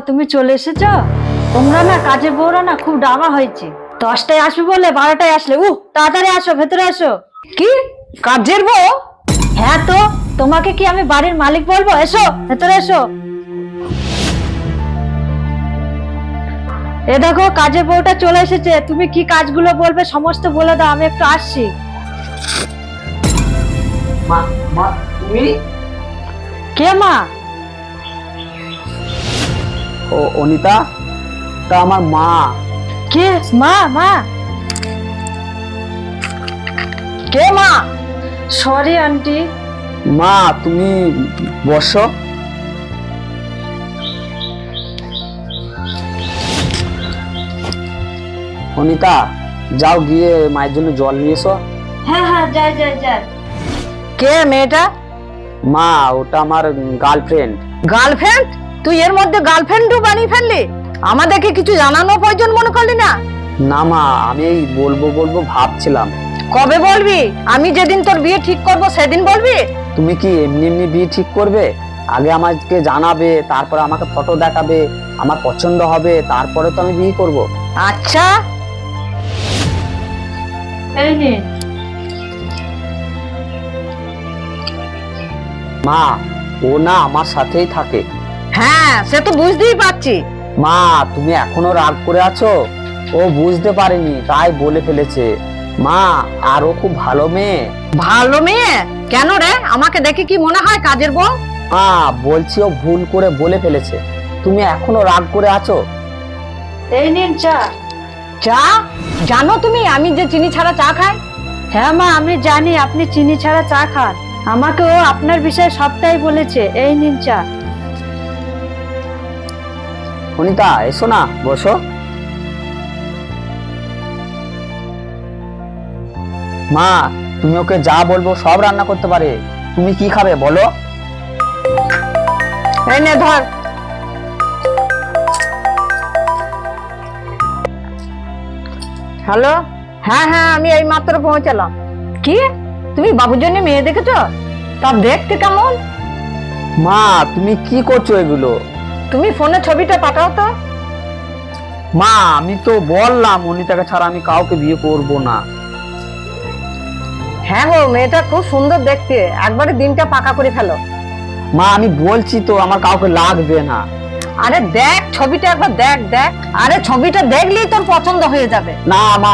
তুমি চলে এসেছো। তোমরা না কাজের বউরা না খুব ডাবা হয়েছে। 10টায় আসবে বলে 12টায় আসলে। তাড়াতাড়ি আসো, ভেতরে আসো। কি কাজের বউ? হ্যাঁ তো, তোমাকে কি আমি বাড়ির মালিক বলবো? এসো, ভেতরে এসো। এ দেখো, কাজের বউটা চলে এসেছে। তুমি কি কাজগুলো বলবে সমস্ত বলে দাও, আমি একটু আসছি। মা মা তুমি? কে মা? ও অনিতা, তা আমার মা। কে মা? মা কে মা? Sorry aunty. মা তুমি বসো। অনিতা, যাও গিয়ে মায়ের জন্য জল নিয়ে এসো। হ্যাঁ হ্যাঁ, যাই যাই যাই। কে মেয়েটা? মা, ওটা আমার গার্লফ্রেন্ড। গার্লফ্রেন্ড? তুই এর মধ্যে গার্লফ্রেন্ডও বানিয়ে ফেললি? আমাদেরকে কিছু জানানো প্রয়োজন মনে করলি না? না মা, আমি এই বলবো বলবো ভাবছিলাম। কবে বলবি? আমি যেদিন তোর বিয়ে ঠিক করব সেদিন বলবি? তুমি কি এমনি এমনি বিয়ে ঠিক করবে? আগে আমাকে জানাবে, তারপরে আমাকে ফটো দেখাবে, আমার পছন্দ হবে, তারপরে তো আমি বিয়ে করব। আচ্ছা। এই নিন। মা, ও না আমার সাথেই থাকে। হ্যাঁ, সে তো বুঝতেই পারছি। মা, তুমি এখনো রাগ করে আছো? ও বুঝতে পারেনি তাই বলে ফেলেছে। মা, আর ও খুব ভালো মেয়ে। ভালো মেয়ে? কেন রে, আমাকে দেখে কি মনে হয় কাজের বউ? মা বলছি, ও ভুল করে বলে ফেলেছে। তুমি এখনো রাগ করে আছো? এই নিন চা। চা? জানো তুমি আমি যে চিনি ছাড়া চা খাই? হ্যাঁ মা, আমি জানি আপনি চিনি ছাড়া চা খান। আমাকে ও আপনার বিষয়ে সবটাই বলেছে। এই নিন চা। অনিতা, এসো না, বসো। মা, তুমি ওকে যা বলবো সব রান্না করতে পারে। তুমি কি খাবে বলো? এই নে ধর। হ্যালো। হ্যাঁ হ্যাঁ, আমি এই মাত্র পৌঁছালাম। কি, তুমি বাবুর জন্য মেয়ে দেখেছো? তা দেখতে কেমন? মা, তুমি কি করছো এগুলো? তুমি ফোনে ছবিটা পাঠাও তো। মা, আমি তো বললাম অনিতাকে ছাড়া আমি কাউকে বিয়ে করব না। হ্যাঁ গো, মেয়েটা খুব সুন্দর দেখতে, একবারে দিনটা পাকা করে ফেলো। মা, আমি বলছি তো আমার কাউকে লাগবে না। আরে দেখ ছবিটা একবার, দেখ দেখ। আরে ছবিটা দেখলেই তোর পছন্দ হয়ে যাবে। না মা,